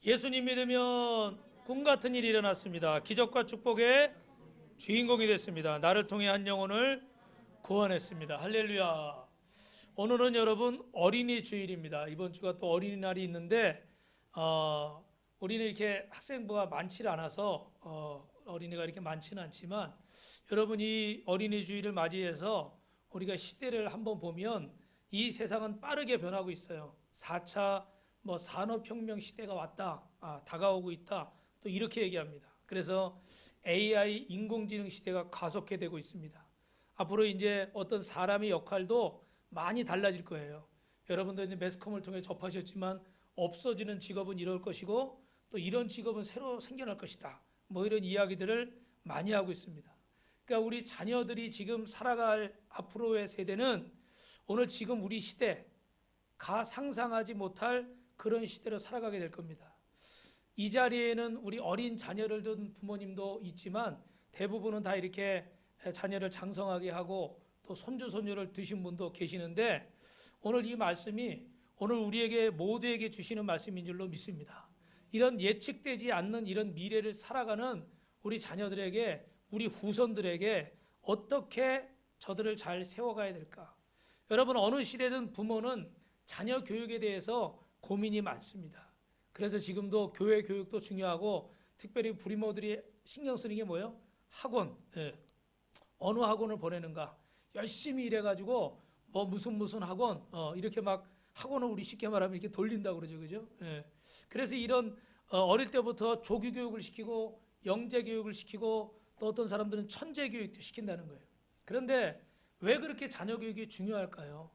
예수님 믿으면 꿈 같은 일이 일어났습니다. 기적과 축복의 주인공이 됐습니다. 나를 통해 한 영혼을 구원했습니다. 할렐루야. 오늘은 여러분 어린이 주일입니다. 이번 주가 또 어린이날이 있는데 우리는 이렇게 학생부가 많지 않아서 어린이가 이렇게 많지는 않지만 여러분 이 어린이 주일을 맞이해서 우리가 시대를 한번 보면 이 세상은 빠르게 변하고 있어요. 4차 산업혁명 시대가 왔다, 다가오고 있다, 또 이렇게 얘기합니다. 그래서 AI 인공지능 시대가 가속해 되고 있습니다. 앞으로 이제 어떤 사람의 역할도 많이 달라질 거예요. 여러분도 이제 매스컴을 통해 접하셨지만 없어지는 직업은 이럴 것이고 또 이런 직업은 새로 생겨날 것이다. 이런 이야기들을 많이 하고 있습니다. 그러니까 우리 자녀들이 지금 살아갈 앞으로의 세대는 오늘 지금 우리 시대가 상상하지 못할 그런 시대로 살아가게 될 겁니다. 이 자리에는 우리 어린 자녀를 둔 부모님도 있지만 대부분은 다 이렇게 자녀를 장성하게 하고 또 손주 손녀를 두신 분도 계시는데 오늘 이 말씀이 오늘 우리에게 모두에게 주시는 말씀인 줄로 믿습니다. 이런 예측되지 않는 이런 미래를 살아가는 우리 자녀들에게 우리 후손들에게 어떻게 저들을 잘 세워가야 될까? 여러분 어느 시대든 부모는 자녀 교육에 대해서 고민이 많습니다. 그래서 지금도 교회 교육도 중요하고 특별히 부모들이 신경 쓰는 게 뭐예요? 학원. 어느 학원을 보내는가? 열심히 일해가지고 무슨 학원 이렇게 막 학원을 우리 쉽게 말하면 이렇게 돌린다고 그러죠, 그죠? 그래서 이런 어릴 때부터 조기 교육을 시키고 영재 교육을 시키고 또 어떤 사람들은 천재 교육도 시킨다는 거예요. 그런데 왜 그렇게 자녀 교육이 중요할까요?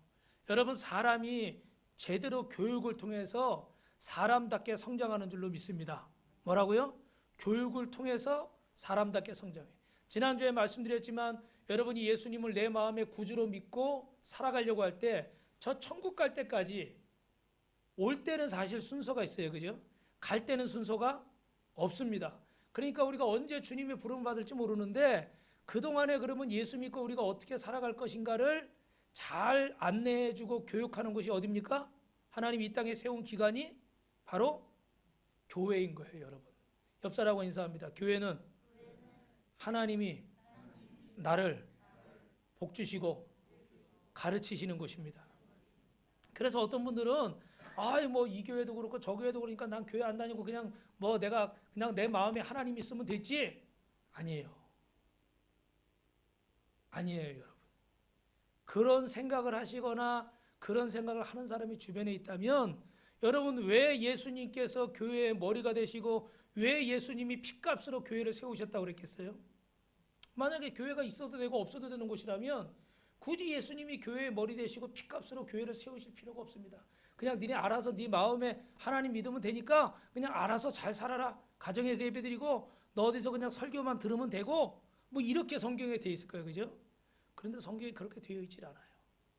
여러분 사람이 제대로 교육을 통해서 사람답게 성장하는 줄로 믿습니다. 뭐라고요? 교육을 통해서 사람답게 성장해. 지난주에 말씀드렸지만 여러분이 예수님을 내 마음의 구주로 믿고 살아가려고 할 때 저 천국 갈 때까지 올 때는 사실 순서가 있어요. 그죠? 갈 때는 순서가 없습니다. 그러니까 우리가 언제 주님의 부름을 받을지 모르는데 그동안에 그러면 예수 믿고 우리가 어떻게 살아갈 것인가를 잘 안내해주고 교육하는 곳이 어디입니까? 하나님이 이 땅에 세운 기관이 바로 교회인 거예요, 여러분. 옆 사람하고 인사합니다. 교회는 하나님이 나를 복 주시고 가르치시는 곳입니다. 그래서 어떤 분들은 이 교회도 그렇고 저 교회도 그러니까 난 교회 안 다니고 그냥 내가 그냥 내 마음에 하나님 있으면 됐지. 아니에요. 아니에요, 여러분. 그런 생각을 하시거나 그런 생각을 하는 사람이 주변에 있다면 여러분 왜 예수님께서 교회의 머리가 되시고 왜 예수님이 핏값으로 교회를 세우셨다고 그랬겠어요? 만약에 교회가 있어도 되고 없어도 되는 곳이라면 굳이 예수님이 교회의 머리 되시고 핏값으로 교회를 세우실 필요가 없습니다. 그냥 니네 알아서 네 마음에 하나님 믿으면 되니까 그냥 알아서 잘 살아라. 가정에서 예배드리고 너 어디서 그냥 설교만 들으면 되고 이렇게 성경에 돼 있을 거예요. 그죠? 그런데 성경이 그렇게 되어 있질 않아요.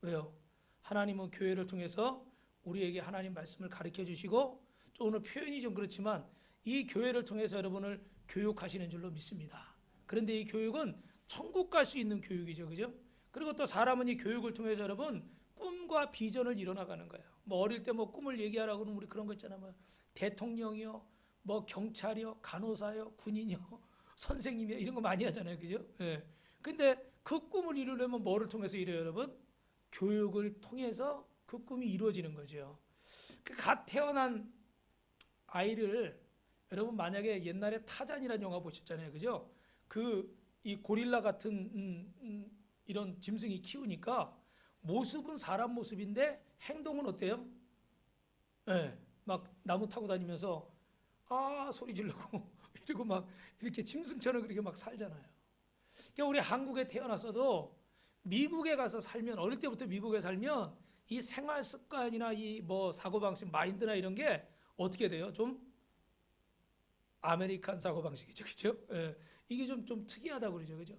왜요? 하나님은 교회를 통해서 우리에게 하나님 말씀을 가르쳐 주시고 오늘 표현이 좀 그렇지만 이 교회를 통해서 여러분을 교육하시는 줄로 믿습니다. 그런데 이 교육은 천국 갈 수 있는 교육이죠. 그죠? 그리고 또 사람은 이 교육을 통해서 여러분 꿈과 비전을 이뤄나가는 거예요. 어릴 때 꿈을 얘기하라고 하면 우리 그런 거 있잖아요. 대통령이요, 경찰이요, 간호사요, 군인이요, 선생님이요 이런 거 많이 하잖아요. 그죠? 근데 그 꿈을 이루려면 뭐를 통해서 이뤄요, 여러분? 교육을 통해서 그 꿈이 이루어지는 거죠. 갓 태어난 아이를 여러분 만약에 옛날에 타잔이라는 영화 보셨잖아요. 그죠? 이 고릴라 같은 이런 짐승이 키우니까 모습은 사람 모습인데 행동은 어때요? 막 나무 타고 다니면서 소리 지르고 이러고 막 이렇게 짐승처럼 그렇게 막 살잖아요. 그러니까 우리 한국에 태어났어도 미국에 가서 살면 어릴 때부터 미국에 살면 이 생활 습관이나 이 사고방식 마인드나 이런 게 어떻게 돼요? 좀 아메리칸 사고방식이죠. 그죠? 이게 좀 특이하다고 그러죠. 그죠?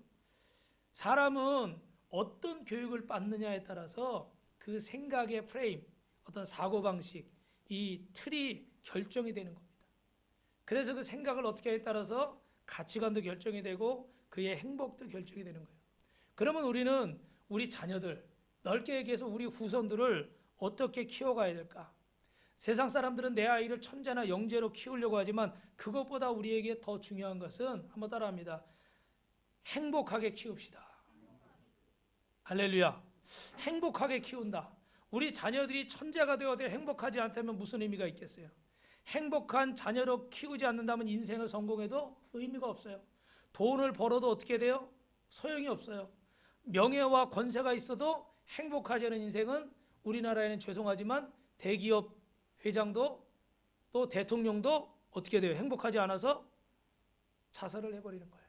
사람은 어떤 교육을 받느냐에 따라서 그 생각의 프레임, 어떤 사고방식, 이 틀이 결정이 되는 겁니다. 그래서 그 생각을 어떻게 하냐에 따라서 가치관도 결정이 되고 그의 행복도 결정이 되는 거예요. 그러면 우리는 우리 자녀들, 넓게 얘기해서 우리 후손들을 어떻게 키워가야 될까? 세상 사람들은 내 아이를 천재나 영재로 키우려고 하지만 그것보다 우리에게 더 중요한 것은 한번 따라합니다. 행복하게 키웁시다. 할렐루야. 행복하게 키운다. 우리 자녀들이 천재가 되어도 행복하지 않다면 무슨 의미가 있겠어요? 행복한 자녀로 키우지 않는다면 인생을 성공해도 의미가 없어요. 돈을 벌어도 어떻게 돼요? 소용이 없어요. 명예와 권세가 있어도 행복하지 않은 인생은 우리나라에는 죄송하지만 대기업 회장도 또 대통령도 어떻게 돼요? 행복하지 않아서 자살을 해버리는 거예요.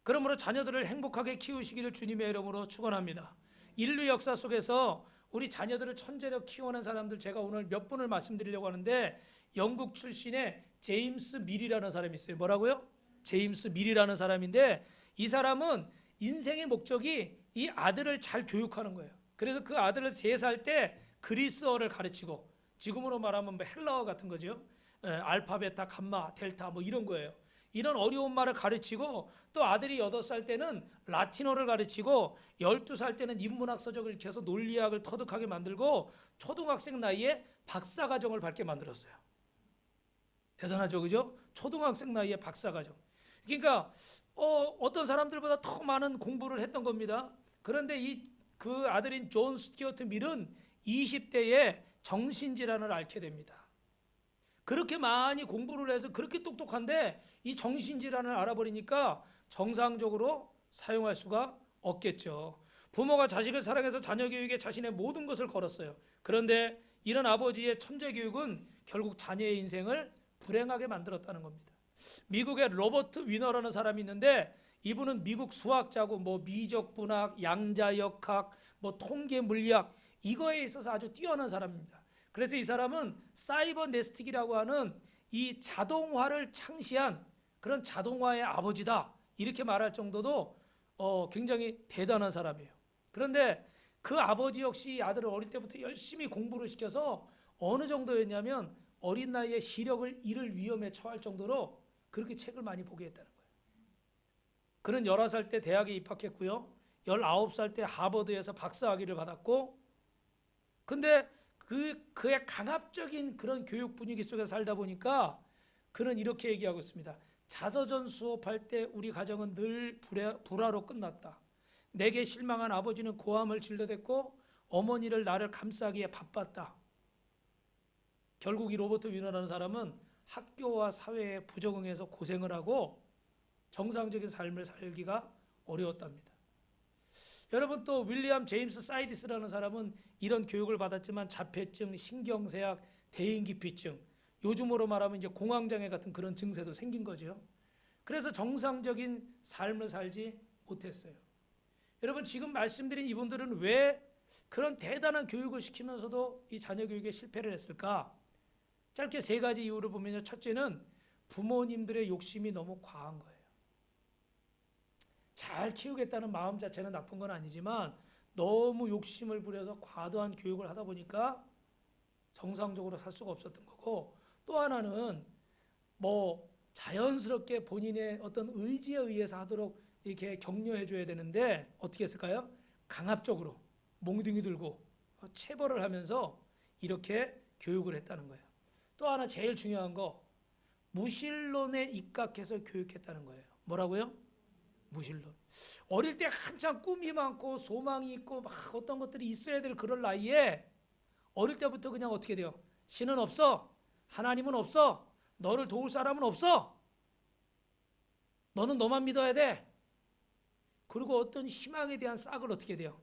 그러므로 자녀들을 행복하게 키우시기를 주님의 이름으로 축원합니다. 인류 역사 속에서 우리 자녀들을 천재로 키워낸 사람들 제가 오늘 몇 분을 말씀드리려고 하는데 영국 출신의 제임스 밀이라는 사람이 있어요. 뭐라고요? 제임스 밀이라는 사람인데 이 사람은 인생의 목적이 이 아들을 잘 교육하는 거예요. 그래서 그 아들을 3살 때 그리스어를 가르치고 지금으로 말하면 뭐 헬라어 같은 거죠. 알파, 베타, 감마, 델타 뭐 이런 거예요. 이런 어려운 말을 가르치고 또 아들이 8살 때는 라틴어를 가르치고 12살 때는 인문학 서적을 읽혀서 논리학을 터득하게 만들고 초등학생 나이에 박사과정을 밟게 만들었어요. 대단하죠, 그죠? 초등학생 나이에 박사과정. 그러니까 어떤 사람들보다 더 많은 공부를 했던 겁니다. 그런데 그 아들인 존 스튜어트 밀은 20대에 정신질환을 앓게 됩니다. 그렇게 많이 공부를 해서 그렇게 똑똑한데 이 정신질환을 알아버리니까 정상적으로 사용할 수가 없겠죠. 부모가 자식을 사랑해서 자녀 교육에 자신의 모든 것을 걸었어요. 그런데 이런 아버지의 천재 교육은 결국 자녀의 인생을 불행하게 만들었다는 겁니다. 미국의 로버트 위너라는 사람이 있는데 이분은 미국 수학자고 뭐 미적분학, 양자역학, 뭐 통계 물리학 이거에 있어서 아주 뛰어난 사람입니다. 그래서 이 사람은 사이버네스틱이라고 하는 이 자동화를 창시한 그런 자동화의 아버지다 이렇게 말할 정도도 굉장히 대단한 사람이에요. 그런데 그 아버지 역시 아들을 어릴 때부터 열심히 공부를 시켜서 어느 정도였냐면 어린 나이에 시력을 잃을 위험에 처할 정도로 그렇게 책을 많이 보게 했다는 거예요. 그는 11살 때 대학에 입학했고요. 19살 때 하버드에서 박사학위를 받았고 근데 그의 강압적인 그런 교육 분위기 속에 살다 보니까 그는 이렇게 얘기하고 있습니다. 자서전 수업할 때 우리 가정은 늘 불화로 끝났다. 내게 실망한 아버지는 고함을 질러댔고 어머니를 나를 감싸기에 바빴다. 결국 이 로버트 위너라는 사람은 학교와 사회에 부적응해서 고생을 하고 정상적인 삶을 살기가 어려웠답니다. 여러분 또 윌리엄 제임스 사이디스라는 사람은 이런 교육을 받았지만 자폐증, 신경쇠약, 대인기피증 요즘으로 말하면 이제 공황장애 같은 그런 증세도 생긴 거죠. 그래서 정상적인 삶을 살지 못했어요. 여러분 지금 말씀드린 이분들은 왜 그런 대단한 교육을 시키면서도 이 자녀 교육에 실패를 했을까? 짧게 3가지 이유를 보면요. 첫째는 부모님들의 욕심이 너무 과한 거예요. 잘 키우겠다는 마음 자체는 나쁜 건 아니지만 너무 욕심을 부려서 과도한 교육을 하다 보니까 정상적으로 살 수가 없었던 거고 또 하나는 뭐 자연스럽게 본인의 어떤 의지에 의해서 하도록 이렇게 격려해 줘야 되는데 어떻게 했을까요? 강압적으로 몽둥이 들고 체벌을 하면서 이렇게 교육을 했다는 거예요. 또 하나 제일 중요한 거 무신론에 입각해서 교육했다는 거예요. 뭐라고요? 무신론. 어릴 때 한참 꿈이 많고 소망이 있고 막 어떤 것들이 있어야 될 그런 나이에 어릴 때부터 그냥 어떻게 돼요? 신은 없어. 하나님은 없어. 너를 도울 사람은 없어. 너는 너만 믿어야 돼. 그리고 어떤 희망에 대한 싹을 어떻게 돼요?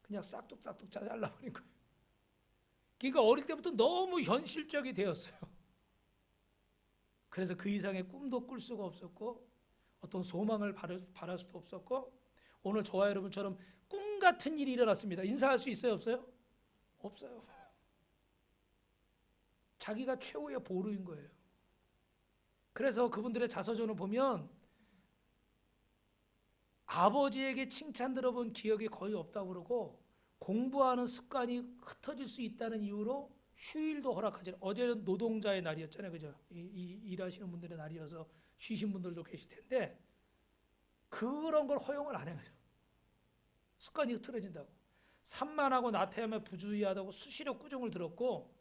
그냥 싹둑싹둑 잘라버린 거예요. 그러니까 어릴 때부터 너무 현실적이 되었어요. 그래서 그 이상의 꿈도 꿀 수가 없었고 어떤 소망을 바랄 수도 없었고 오늘 저와 여러분처럼 꿈 같은 일이 일어났습니다. 인사할 수 있어요? 없어요? 없어요. 자기가 최후의 보루인 거예요. 그래서 그분들의 자서전을 보면 아버지에게 칭찬 들어본 기억이 거의 없다고 그러고 공부하는 습관이 흩어질 수 있다는 이유로 휴일도 허락하지 않아요. 어제는 노동자의 날이었잖아요. 그죠? 일하시는 분들의 날이어서 쉬신 분들도 계실 텐데 그런 걸 허용을 안 해요. 습관이 흐트러진다고. 산만하고 나태함에 부주의하다고 수시로 꾸중을 들었고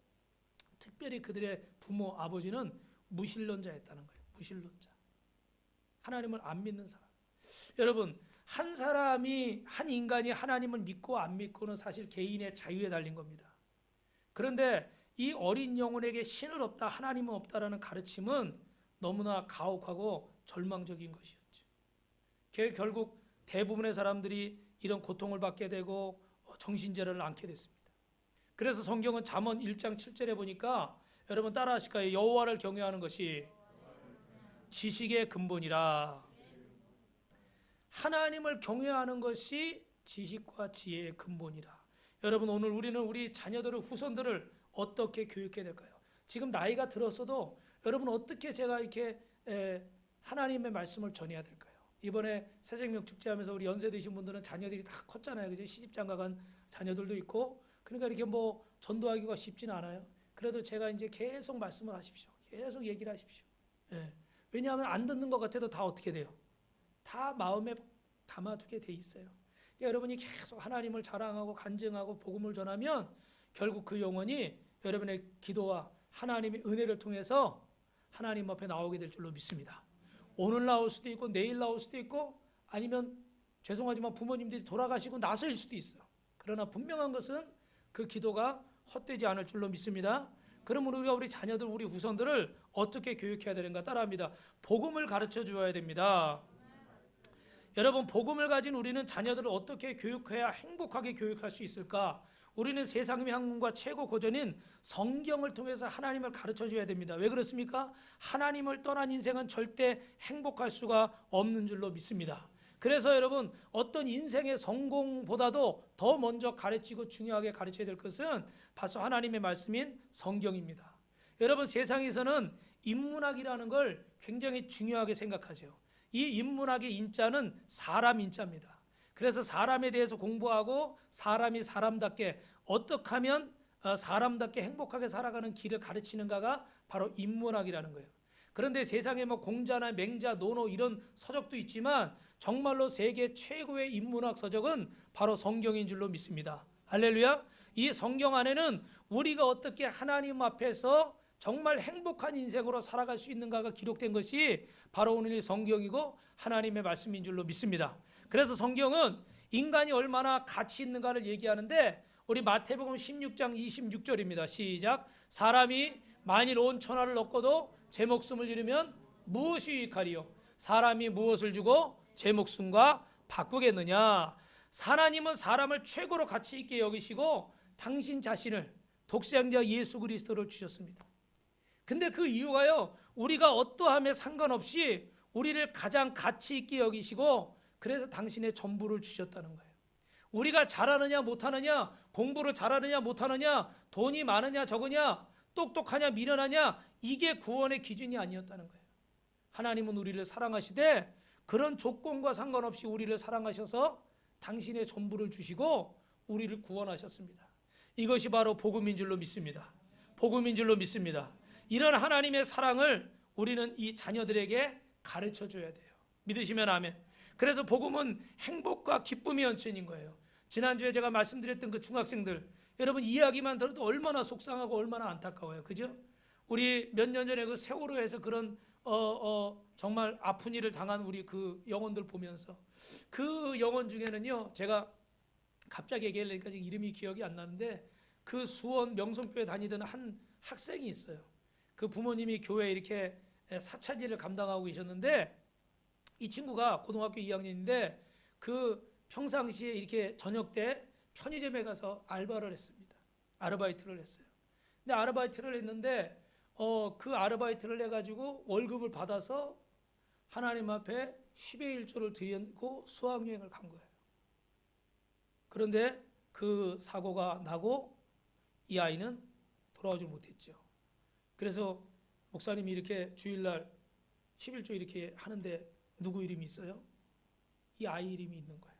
특별히 그들의 부모 아버지는 무신론자였다는 거예요. 무신론자. 하나님을 안 믿는 사람. 여러분, 한 사람이, 한 인간이 하나님을 믿고 안 믿고는 사실 개인의 자유에 달린 겁니다. 그런데 이 어린 영혼에게 신은 없다, 하나님은 없다라는 가르침은 너무나 가혹하고 절망적인 것이었죠. 결국 대부분의 사람들이 이런 고통을 받게 되고 정신질환을 앓게 됐습니다. 그래서 성경은 잠언 1장 7절에 보니까 여러분 따라하실까요? 여호와를 경외하는 것이 지식의 근본이라. 하나님을 경외하는 것이 지식과 지혜의 근본이라. 여러분, 오늘 우리는 우리 자녀들을, 후손들을 어떻게 교육해야 될까요? 지금 나이가 들었어도 여러분 어떻게 제가 이렇게 하나님의 말씀을 전해야 될까요? 이번에 새생명 축제하면서 우리 연세 드신 분들은 자녀들이 다 컸잖아요. 그죠? 시집장가 간 자녀들도 있고, 그러니까 이렇게 뭐 전도하기가 쉽진 않아요. 그래도 제가 이제 계속 말씀을 하십시오. 계속 얘기를 하십시오. 예. 왜냐하면 안 듣는 것 같아도 다 어떻게 돼요? 다 마음에 담아두게 돼 있어요. 그러니까 여러분이 계속 하나님을 자랑하고 간증하고 복음을 전하면 결국 그 영혼이 여러분의 기도와 하나님의 은혜를 통해서 하나님 앞에 나오게 될 줄로 믿습니다. 오늘 나올 수도 있고 내일 나올 수도 있고 아니면 죄송하지만 부모님들이 돌아가시고 나서일 수도 있어요. 그러나 분명한 것은 그 기도가 헛되지 않을 줄로 믿습니다. 그러면 우리가 우리 자녀들, 우리 후손들을 어떻게 교육해야 되는가 따라합니다. 복음을 가르쳐 주어야 됩니다. 여러분, 복음을 가진 우리는 자녀들을 어떻게 교육해야 행복하게 교육할 수 있을까? 우리는 세상의 학문과 최고 고전인 성경을 통해서 하나님을 가르쳐 줘야 됩니다. 왜 그렇습니까? 하나님을 떠난 인생은 절대 행복할 수가 없는 줄로 믿습니다. 그래서 여러분, 어떤 인생의 성공보다도 더 먼저 가르치고 중요하게 가르쳐야 될 것은 바로 하나님의 말씀인 성경입니다. 여러분, 세상에서는 인문학이라는 걸 굉장히 중요하게 생각하죠. 이 인문학의 인자는 사람 인자입니다. 그래서 사람에 대해서 공부하고 사람이 사람답게 어떻게 하면 사람답게 행복하게 살아가는 길을 가르치는가가 바로 인문학이라는 거예요. 그런데 세상에 뭐 공자나 맹자, 노노 이런 서적도 있지만 정말로 세계 최고의 인문학 서적은 바로 성경인 줄로 믿습니다. 할렐루야. 이 성경 안에는 우리가 어떻게 하나님 앞에서 정말 행복한 인생으로 살아갈 수 있는가가 기록된 것이 바로 오늘의 성경이고 하나님의 말씀인 줄로 믿습니다. 그래서 성경은 인간이 얼마나 가치 있는가를 얘기하는데 우리 마태복음 16장 26절입니다. 시작. 사람이 만일 온 천하를 얻고도 제 목숨을 잃으면 무엇이 유익하리요? 사람이 무엇을 주고 제 목숨과 바꾸겠느냐? 하나님은 사람을 최고로 가치 있게 여기시고 당신 자신을 독생자 예수 그리스도를 주셨습니다. 근데 그 이유가요, 우리가 어떠함에 상관없이 우리를 가장 가치 있게 여기시고 그래서 당신의 전부를 주셨다는 거예요. 우리가 잘하느냐 못하느냐, 공부를 잘하느냐 못하느냐, 돈이 많으냐 적으냐, 똑똑하냐 미련하냐, 이게 구원의 기준이 아니었다는 거예요. 하나님은 우리를 사랑하시되 그런 조건과 상관없이 우리를 사랑하셔서 당신의 전부를 주시고 우리를 구원하셨습니다. 이것이 바로 복음인 줄로 믿습니다. 복음인 줄로 믿습니다. 이런 하나님의 사랑을 우리는 이 자녀들에게 가르쳐 줘야 돼요. 믿으시면 아멘. 그래서 복음은 행복과 기쁨의 연천인 거예요. 지난주에 제가 말씀드렸던 그 중학생들, 여러분 이야기만 들어도 얼마나 속상하고 얼마나 안타까워요. 그죠? 우리 몇 년 전에 그 세월호에서 그런 정말 아픈 일을 당한 우리 그 영혼들 보면서 그 영혼 중에는요, 제가 갑자기 얘기하려니까 지금 이름이 기억이 안 나는데 그 수원 명성교회 다니던 한 학생이 있어요. 그 부모님이 교회에 이렇게 사찰일을 감당하고 계셨는데 이 친구가 고등학교 2학년인데 그 평상시에 이렇게 저녁 때 편의점에 가서 알바를 했습니다. 아르바이트를 했어요. 근데 아르바이트를 했는데 그 아르바이트를 해가지고 월급을 받아서 하나님 앞에 10의 1조를 드리고 수학여행을 간 거예요. 그런데 그 사고가 나고 이 아이는 돌아오지 못했죠. 그래서 목사님이 이렇게 주일날 11조 이렇게 하는데 누구 이름이 있어요? 이 아이 이름이 있는 거예요.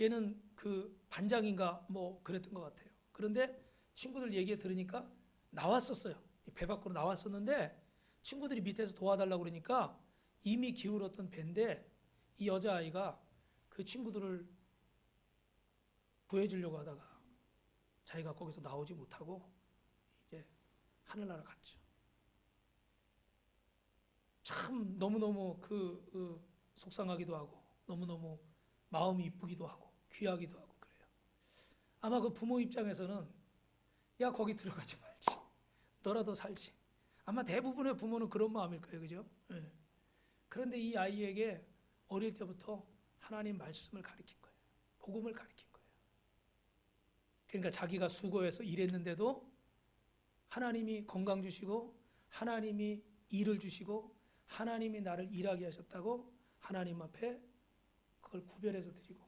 얘는 그 반장인가 뭐 그랬던 것 같아요. 그런데 친구들 얘기 들으니까 나왔었어요. 배 밖으로 나왔었는데 친구들이 밑에서 도와달라고 그러니까 이미 기울었던 배인데 이 여자아이가 그 친구들을 구해주려고 하다가 자기가 거기서 나오지 못하고 이제 하늘나라 갔죠. 참 너무너무 속상하기도 하고 너무너무 마음이 이쁘기도 하고 귀하기도 하고 그래요. 아마 그 부모 입장에서는 야 거기 들어가지 말지, 너라도 살지. 아마 대부분의 부모는 그런 마음일 거예요, 그죠? 예. 그런데 이 아이에게 어릴 때부터 하나님 말씀을 가르친 거예요. 복음을 가르친 거예요. 그러니까 자기가 수고해서 일했는데도 하나님이 건강 주시고 하나님이 일을 주시고 하나님이 나를 일하게 하셨다고 하나님 앞에 그걸 구별해서 드리고,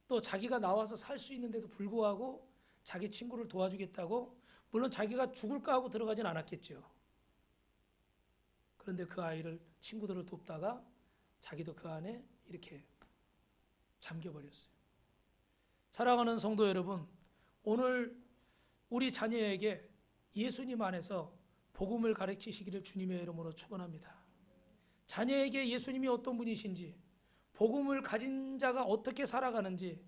또 자기가 나와서 살 수 있는데도 불구하고 자기 친구를 도와주겠다고, 물론 자기가 죽을까 하고 들어가진 않았겠죠. 그런데 그 아이를, 친구들을 돕다가 자기도 그 안에 이렇게 잠겨버렸어요. 사랑하는 성도 여러분, 오늘 우리 자녀에게 예수님 안에서 복음을 가르치시기를 주님의 이름으로 축원합니다. 자녀에게 예수님이 어떤 분이신지, 복음을 가진 자가 어떻게 살아가는지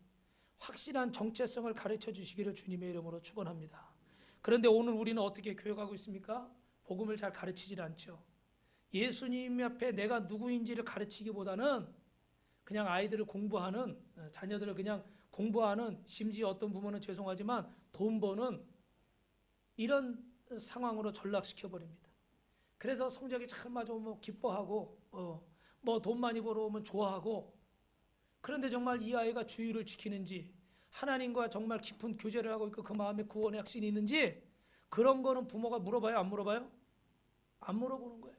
확실한 정체성을 가르쳐 주시기를 주님의 이름으로 축원합니다. 그런데 오늘 우리는 어떻게 교육하고 있습니까? 복음을 잘 가르치질 않죠. 예수님 앞에 내가 누구인지를 가르치기보다는 그냥 아이들을 공부하는, 자녀들을 그냥 공부하는, 심지어 어떤 부모는 죄송하지만 돈 버는 이런 상황으로 전락시켜 버립니다. 그래서 성적이 참 맞으면 기뻐하고 뭐 돈 많이 벌어오면 좋아하고, 그런데 정말 이 아이가 주의를 지키는지, 하나님과 정말 깊은 교제를 하고 있고 그 마음에 구원의 확신이 있는지, 그런 거는 부모가 물어봐요, 안 물어봐요? 안 물어보는 거예요.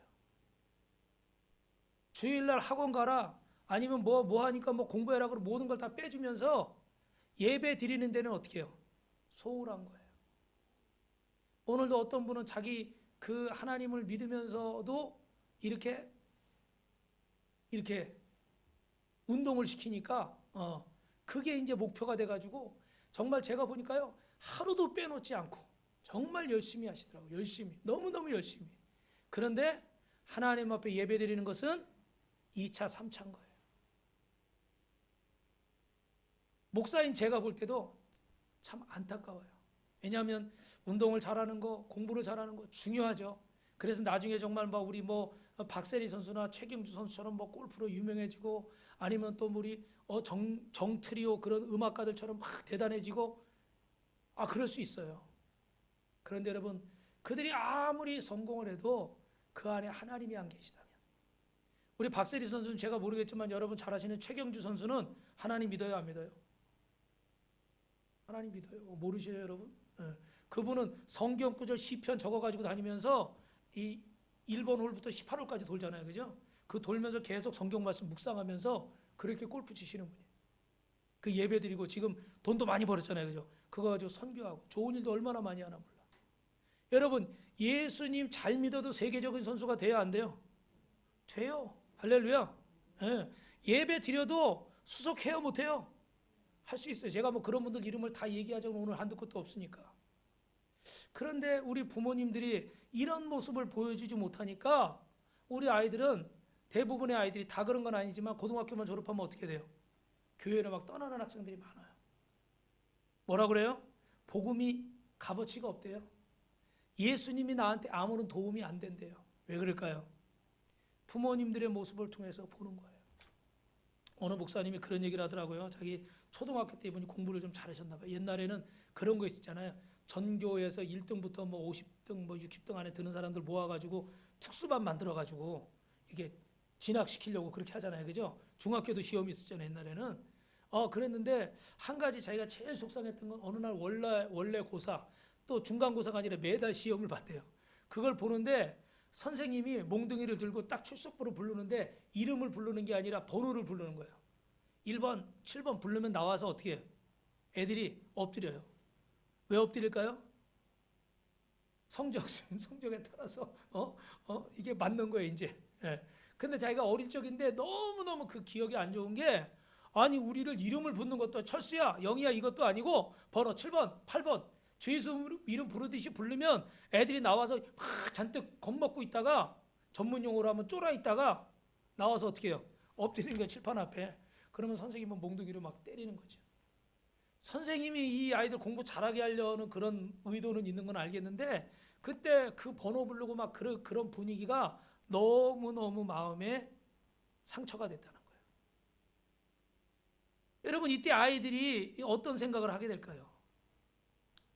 주일날 학원 가라, 아니면 뭐 하니까 뭐 공부해라, 그러고 모든 걸 다 빼주면서 예배 드리는 데는 어떻게 해요? 소홀한 거예요. 오늘도 어떤 분은 자기 그 하나님을 믿으면서도 이렇게 운동을 시키니까 그게 이제 목표가 돼가지고, 정말 제가 보니까요, 하루도 빼놓지 않고 정말 열심히 하시더라고요. 열심히, 너무너무 열심히. 그런데 하나님 앞에 예배 드리는 것은 2차, 3차인 거예요. 목사인 제가 볼 때도 참 안타까워요. 왜냐하면 운동을 잘하는 거, 공부를 잘하는 거 중요하죠. 그래서 나중에 정말 우리 박세리 선수나 최경주 선수처럼 골프로 유명해지고, 아니면 또 우리 정트리오 그런 음악가들처럼 막 대단해지고, 그럴 수 있어요. 그런데 여러분, 그들이 아무리 성공을 해도 그 안에 하나님이 안 계시다면, 우리 박세리 선수는 제가 모르겠지만 여러분 잘 아시는 최경주 선수는 하나님 믿어요, 안 믿어요? 하나님 믿어요. 모르셔요, 여러분? 그분은 성경 구절 시편 적어가지고 다니면서 이 1번 홀부터 18홀까지 돌잖아요, 그죠? 그 돌면서 계속 성경 말씀 묵상하면서 그렇게 골프 치시는 분이에요. 그 예배 드리고 지금 돈도 많이 벌었잖아요, 그죠? 그거 가지고 선교하고 좋은 일도 얼마나 많이 하나 몰라. 여러분, 예수님 잘 믿어도 세계적인 선수가 돼야 안 돼요? 돼요. 할렐루야. 예배 드려도 수석해요, 못해요? 할 수 있어요. 제가 그런 분들 이름을 다 얘기하자면 오늘 한두 끝도 없으니까. 그런데 우리 부모님들이 이런 모습을 보여주지 못하니까 우리 아이들은, 대부분의 아이들이 다 그런 건 아니지만 고등학교만 졸업하면 어떻게 돼요? 교회를 막 떠나는 학생들이 많아요. 뭐라 그래요? 복음이 값어치가 없대요. 예수님이 나한테 아무런 도움이 안 된대요. 왜 그럴까요? 부모님들의 모습을 통해서 보는 거예요. 어느 목사님이 그런 얘기를 하더라고요. 자기 초등학교 때 이분이 공부를 좀 잘하셨나 봐요. 옛날에는 그런 거 있었잖아요. 전교에서 1등부터 50등, 60등 안에 드는 사람들 모아가지고 특수반 만들어가지고 이게 진학시키려고 그렇게 하잖아요, 그죠? 중학교도 시험이 있었잖아요, 옛날에는. 그랬는데 한 가지 자기가 제일 속상했던 건, 어느 날 원래 고사, 또 중간고사가 아니라 매달 시험을 봤대요. 그걸 보는데 선생님이 몽둥이를 들고 딱 출석부로 부르는데 이름을 부르는 게 아니라 번호를 부르는 거예요. 1번, 7번 부르면 나와서 어떻게 해요? 애들이 엎드려요. 왜 엎드릴까요? 성적에 따라서 이게 맞는 거예요, 이제. 근데 자기가 어릴 적인데 너무너무 그 기억이 안 좋은 게, 아니 우리를 이름을 붙는 것도 철수야, 영희야 이것도 아니고 번호 7번, 8번 주 예수 이름 부르듯이 부르면 애들이 나와서 막 잔뜩 겁먹고 있다가, 전문 용어로 하면 쫄아 있다가 나와서 어떻게 해요? 엎드리는 거예요, 칠판 앞에. 그러면 선생님은 몽둥이로 막 때리는 거죠. 선생님이 이 아이들 공부 잘하게 하려는 그런 의도는 있는 건 알겠는데 그때 그 번호 부르고 막 그런 분위기가 너무너무 마음에 상처가 됐다는 거예요. 여러분 이때 아이들이 어떤 생각을 하게 될까요?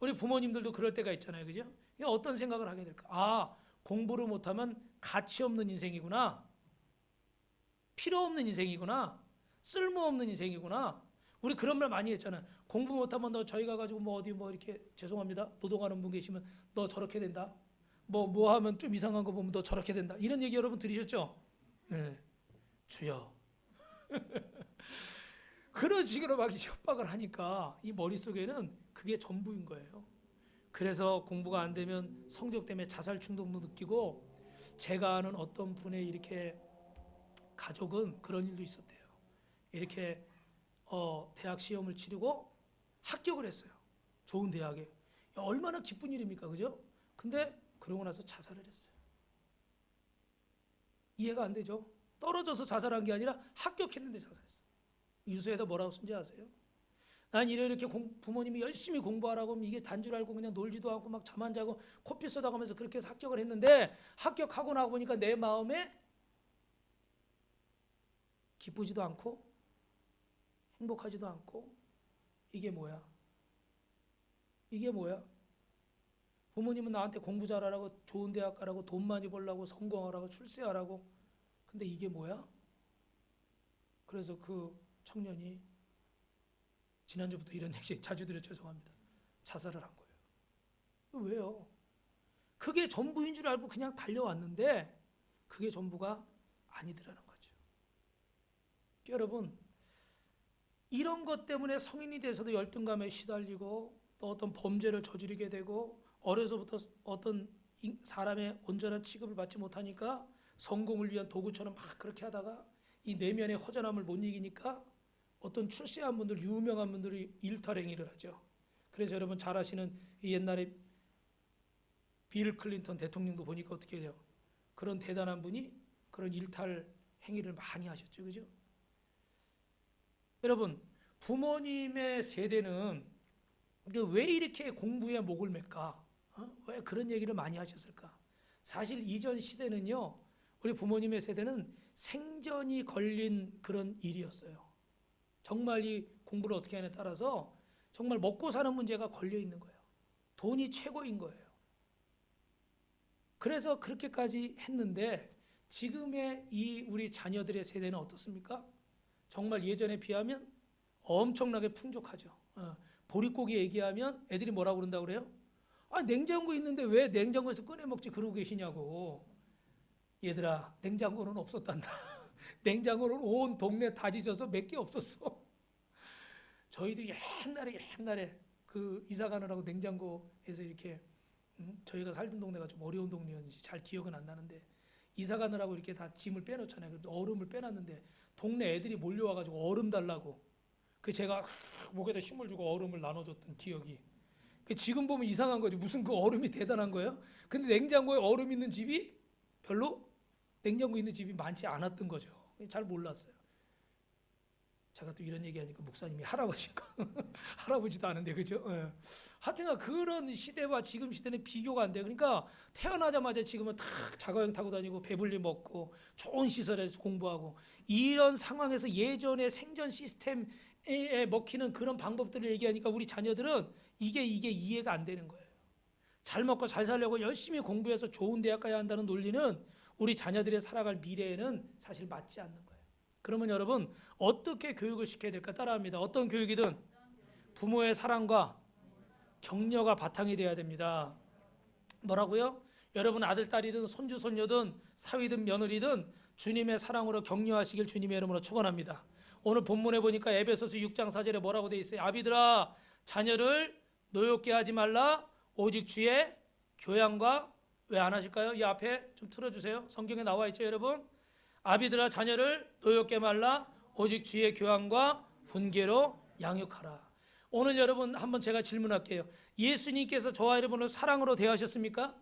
우리 부모님들도 그럴 때가 있잖아요. 그죠? 어떤 생각을 하게 될까? 아, 공부를 못하면 가치 없는 인생이구나. 필요 없는 인생이구나. 쓸모없는 인생이구나. 우리 그런 말 많이 했잖아요. 공부 못하면 너 저희 가가지고 뭐 어디 뭐 이렇게 죄송합니다. 노동하는 분 계시면 너 저렇게 된다. 뭐 하면 좀 이상한 거 보면 너 저렇게 된다. 이런 얘기 여러분 들으셨죠? 네. 주여. 그런 식으로 막 협박을 하니까 이 머릿속에는 그게 전부인 거예요. 그래서 공부가 안 되면 성적 때문에 자살 충동도 느끼고 제가 아는 어떤 분의 이렇게 가족은 그런 일도 있었대요. 이렇게 대학 시험을 치르고 합격을 했어요. 좋은 대학에. 야, 얼마나 기쁜 일입니까, 그죠? 근데 그러고 나서 자살을 했어요. 이해가 안 되죠? 떨어져서 자살한 게 아니라 합격했는데 자살했어요. 유서에다 뭐라고 쓴지 아세요? 난 이렇게 부모님이 열심히 공부하라고 하면 이게 단 줄 알고 그냥 놀지도 않고 막 잠 안 자고 코피 쏟아가면서 그렇게 해서 합격을 했는데 합격하고 나고 보니까 내 마음에 기쁘지도 않고 행복하지도 않고 이게 뭐야? 이게 뭐야? 부모님은 나한테 공부 잘하라고 좋은 대학 가라고 돈 많이 벌라고 성공하라고 출세하라고 근데 이게 뭐야? 그래서 그 청년이 지난주부터 이런 얘기 자주 드려 죄송합니다. 자살을 한 거예요. 왜요? 그게 전부인 줄 알고 그냥 달려왔는데 그게 전부가 아니더라는 거죠. 여러분 이런 것 때문에 성인이 돼서도 열등감에 시달리고 또 어떤 범죄를 저지르게 되고 어려서부터 어떤 사람의 온전한 취급을 받지 못하니까 성공을 위한 도구처럼 막 그렇게 하다가 이 내면의 허전함을 못 이기니까 어떤 출세한 분들, 유명한 분들이 일탈행위를 하죠. 그래서 여러분 잘 아시는 이 옛날에 빌 클린턴 대통령도 보니까 어떻게 돼요? 그런 대단한 분이 그런 일탈 행위를 많이 하셨죠. 그죠? 여러분 부모님의 세대는 왜 이렇게 공부에 목을 맬까? 왜 그런 얘기를 많이 하셨을까? 사실 이전 시대는요. 우리 부모님의 세대는 생전이 걸린 그런 일이었어요. 정말 이 공부를 어떻게 하냐에 따라서 정말 먹고 사는 문제가 걸려 있는 거예요. 돈이 최고인 거예요. 그래서 그렇게까지 했는데 지금의 이 우리 자녀들의 세대는 어떻습니까? 정말 예전에 비하면 엄청나게 풍족하죠. 보릿고기 얘기하면 애들이 뭐라고 그런다고 그래요? 아, 냉장고 있는데 왜 냉장고에서 꺼내 먹지 그러고 계시냐고. 얘들아, 냉장고는 없었단다. 냉장고는 온 동네 다 지져서 몇 개 없었어. 저희도 옛날에 그 이사 가느라고 냉장고에서 이렇게 저희가 살던 동네가 좀 어려운 동네였는지 잘 기억은 안 나는데 이사 가느라고 이렇게 다 짐을 빼놓잖아요. 그래도 얼음을 빼놨는데 동네 애들이 몰려와가지고 얼음 달라고. 그 제가 목에다 힘을 주고 얼음을 나눠줬던 기억이. 지금 보면 이상한 거지. 무슨 그 얼음이 대단한 거예요? 근데 냉장고에 얼음 있는 집이 별로 냉장고 있는 집이 많지 않았던 거죠. 잘 몰랐어요. 제가 또 이런 얘기하니까 목사님이 할아버지인가? 할아버지도 아는데 그죠? 하여튼 그런 시대와 지금 시대는 비교가 안 돼요. 그러니까 태어나자마자 지금은 다 자가용 타고 다니고 배불리 먹고 좋은 시설에서 공부하고 이런 상황에서 예전의 생전 시스템에 먹히는 그런 방법들을 얘기하니까 우리 자녀들은 이게 이해가 안 되는 거예요. 잘 먹고 잘 살려고 열심히 공부해서 좋은 대학 가야 한다는 논리는 우리 자녀들의 살아갈 미래에는 사실 맞지 않는 거예요. 그러면 여러분 어떻게 교육을 시켜야 될까 따라합니다. 어떤 교육이든 부모의 사랑과 격려가 바탕이 돼야 됩니다. 뭐라고요? 여러분 아들, 딸이든 손주, 손녀든 사위든 며느리든 주님의 사랑으로 격려하시길 주님의 이름으로 축원합니다. 오늘 본문에 보니까 에베소서 6장 4절에 뭐라고 돼 있어요? 아비들아 자녀를 노엽게 하지 말라 오직 주의 교양과 왜 안 하실까요? 이 앞에 좀 틀어주세요. 성경에 나와 있죠 여러분? 아비들아 자녀를 노엽게 말라 오직 주의 교양과 훈계로 양육하라. 오늘 여러분 한번 제가 질문할게요. 예수님께서 저와 여러분을 사랑으로 대하셨습니까?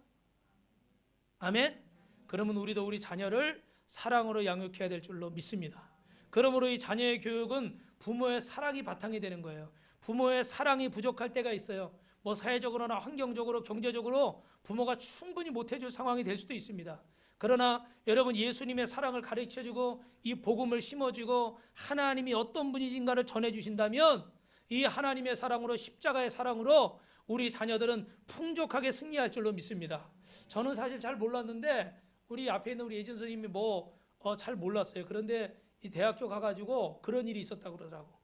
아멘. 그러면 우리도 우리 자녀를 사랑으로 양육해야 될 줄로 믿습니다. 그러므로 이 자녀의 교육은 부모의 사랑이 바탕이 되는 거예요. 부모의 사랑이 부족할 때가 있어요. 뭐 사회적으로나 환경적으로 경제적으로 부모가 충분히 못해줄 상황이 될 수도 있습니다. 그러나 여러분 예수님의 사랑을 가르쳐주고 이 복음을 심어주고 하나님이 어떤 분이신가를 전해주신다면 이 하나님의 사랑으로 십자가의 사랑으로 우리 자녀들은 풍족하게 승리할 줄로 믿습니다. 저는 사실 잘 몰랐는데 우리 앞에 있는 우리 예진 선생님이 잘 몰랐어요. 그런데 이 대학교 가가지고 그런 일이 있었다고 그러더라고.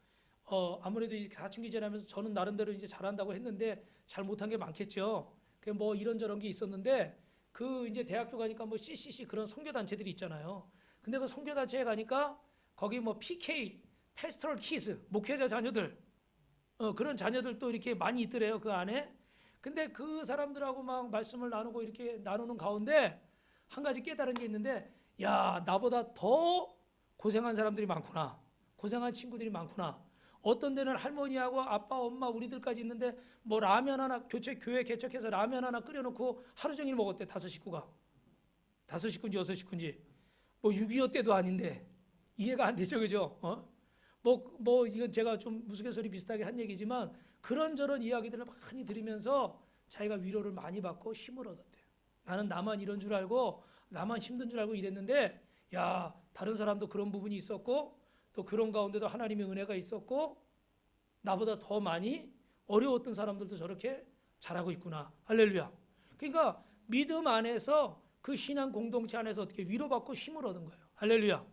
아무래도 이 사춘기 지나면서 저는 나름대로 이제 잘한다고 했는데 잘 못한 게 많겠죠. 그 뭐 이런저런 게 있었는데 그 이제 대학교 가니까 뭐 CCC 그런 선교 단체들이 있잖아요. 근데 그 선교 단체에 가니까 거기 뭐 PK, 패스토럴 키즈, 목회자 자녀들 그런 자녀들도 이렇게 많이 있더래요 그 안에. 근데 그 사람들하고 막 말씀을 나누고 이렇게 나누는 가운데 한 가지 깨달은 게 있는데, 야 나보다 더 고생한 사람들이 많구나, 고생한 친구들이 많구나. 어떤 데는 할머니하고 아빠 엄마 우리들까지 있는데 뭐 라면 하나 교회 개척해서 라면 하나 끓여놓고 하루 종일 먹었대. 다섯 식구가, 다섯 식구인지 여섯 식구인지, 뭐 6.25 때도 아닌데 이해가 안 되죠, 그죠? 이건 제가 좀 우스갯소리 비슷하게 한 얘기지만 그런저런 이야기들을 많이 들으면서 자기가 위로를 많이 받고 힘을 얻었대요. 나는 나만 이런 줄 알고 나만 힘든 줄 알고 이랬는데, 야 다른 사람도 그런 부분이 있었고 또 그런 가운데도 하나님의 은혜가 있었고 나보다 더 많이 어려웠던 사람들도 저렇게 잘하고 있구나. 할렐루야. 그러니까 믿음 안에서 그 신앙 공동체 안에서 어떻게 위로받고 힘을 얻은 거예요. 할렐루야.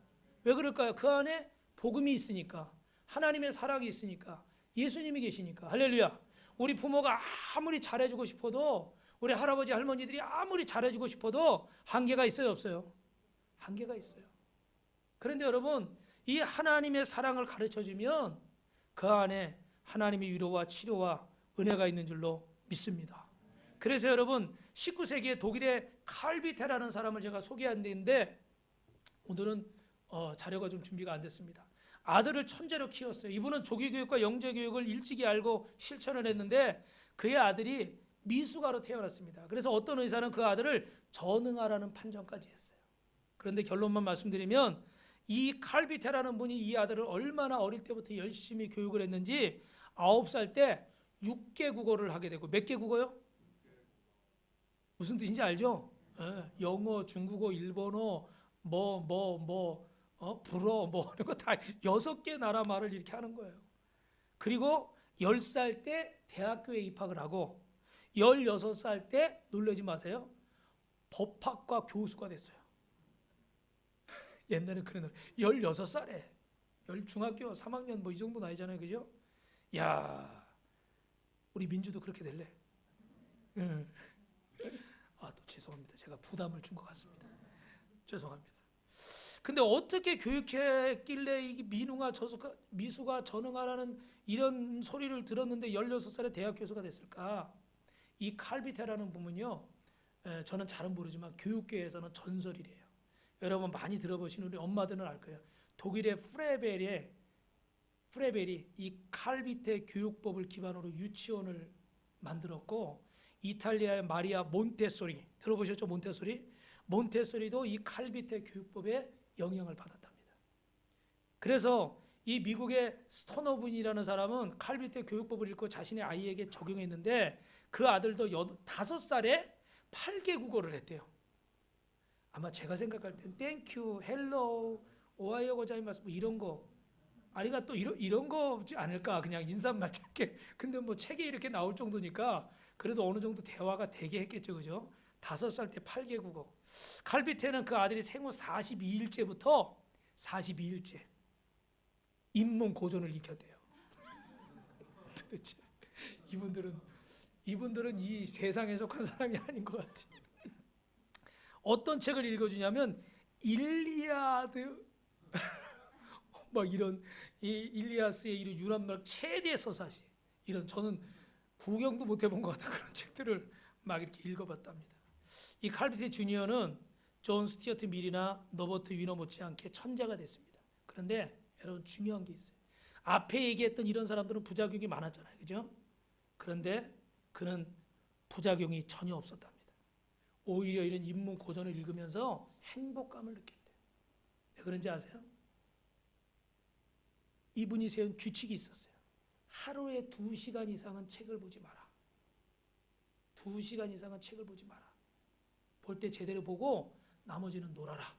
왜 그럴까요? 그 안에 복음이 있으니까, 하나님의 사랑이 있으니까, 예수님이 계시니까. 할렐루야. 우리 부모가 아무리 잘해주고 싶어도, 우리 할아버지 할머니들이 아무리 잘해주고 싶어도 한계가 있어요, 없어요? 한계가 있어요. 그런데 여러분, 이 하나님의 사랑을 가르쳐주면 그 안에 하나님의 위로와 치료와 은혜가 있는 줄로 믿습니다. 그래서 여러분 19세기에 독일의 칼비테라는 사람을 제가 소개한데, 오늘은 자료가 좀 준비가 안 됐습니다. 아들을 천재로 키웠어요. 이분은 조기교육과 영재교육을 일찍이 알고 실천을 했는데 그의 아들이 미숙아로 태어났습니다. 그래서 어떤 의사는 그 아들을 전응아라는 판정까지 했어요. 그런데 결론만 말씀드리면 이 칼비테라는 분이 이 아들을 얼마나 어릴 때부터 열심히 교육을 했는지 9살 때 6개 국어를 하게 되고, 몇 개 국어요? 무슨 뜻인지 알죠? 영어, 중국어, 일본어, 불어, 이런 거 다 6개 나라 말을 이렇게 하는 거예요. 그리고 10살 때 대학교에 입학을 하고 16살 때, 놀라지 마세요, 법학과 교수가 됐어요. 옛날에 그래, 16살에 중학교 3학년 뭐 이 정도 나이잖아요, 그죠? 야, 우리 민주도 그렇게 될래? 또 죄송합니다. 제가 부담을 준 것 같습니다. 죄송합니다. 근데 어떻게 교육했길래 이 미수가 전응하라는 이런 소리를 들었는데 16살에 대학 교수가 됐을까? 이 칼비테라는 분은요, 저는 잘은 모르지만 교육계에서는 전설이래요. 여러분 많이 들어보신 우리 엄마들은 알 거예요. 독일의 프레벨이 이 칼비테 교육법을 기반으로 유치원을 만들었고, 이탈리아의 마리아 몬테소리 들어보셨죠? 몬테소리도 이 칼비테 교육법에 영향을 받았답니다. 그래서 이 미국의 스토너분이라는 사람은 칼비테 교육법을 읽고 자신의 아이에게 적용했는데 그 아들도 5살에 8개 국어를 했대요. 아마 제가 생각할 땐 땡큐, 헬로, 오하이오 고자이마스 뭐 이런 거, 아리가또 이런 거지 않을까, 그냥 인사말 짧게. 근데 뭐 책에 이렇게 나올 정도니까 그래도 어느 정도 대화가 되게 했겠죠, 그죠? 5살 때 8개 국어. 칼비테는 그 아들이 생후 42일째부터 42일째 잇몸 고전을 익혔대요. 도대체 이분들은 이 세상에 속한 사람이 아닌 것 같아요. 어떤 책을 읽어주냐면 일리아드 막 이런 이 일리아스의 이런 유람막 최대 서사시, 이런, 저는 구경도 못 해본 것 같은 그런 책들을 막 이렇게 읽어봤답니다. 이 칼비테 주니어는 존 스튜어트 밀이나 노버트 위너 못지않게 천재가 됐습니다. 그런데 여러분 중요한 게 있어요. 앞에 얘기했던 이런 사람들은 부작용이 많았잖아요, 그죠? 그런데 그는 부작용이 전혀 없었답니다. 오히려 이런 인문 고전을 읽으면서 행복감을 느꼈대요. 왜 그런지 아세요? 이분이 세운 규칙이 있었어요. 하루에 2시간 이상은 책을 보지 마라. 2시간 이상은 책을 보지 마라. 볼 때 제대로 보고 나머지는 놀아라.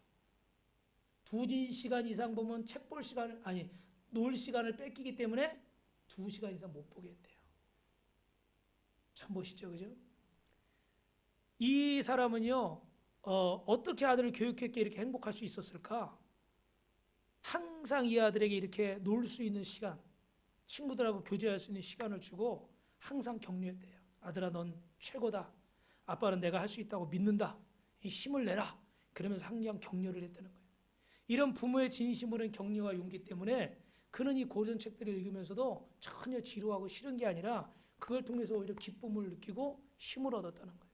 2시간 이상 보면 책 볼 시간을, 아니, 놀 시간을 뺏기기 때문에 2시간 이상 못 보게 했대요. 참 멋있죠, 그죠? 이 사람은요, 어떻게 아들을 교육했기에 이렇게 행복할 수 있었을까? 항상 이 아들에게 이렇게 놀 수 있는 시간, 친구들하고 교제할 수 있는 시간을 주고 항상 격려했대요. 아들아, 넌 최고다. 아빠는 내가 할 수 있다고 믿는다. 이 힘을 내라. 그러면서 항상 격려를 했다는 거예요. 이런 부모의 진심으로 격려와 용기 때문에 그는 이 고전책들을 읽으면서도 전혀 지루하고 싫은 게 아니라 그걸 통해서 오히려 기쁨을 느끼고 힘을 얻었다는 거예요.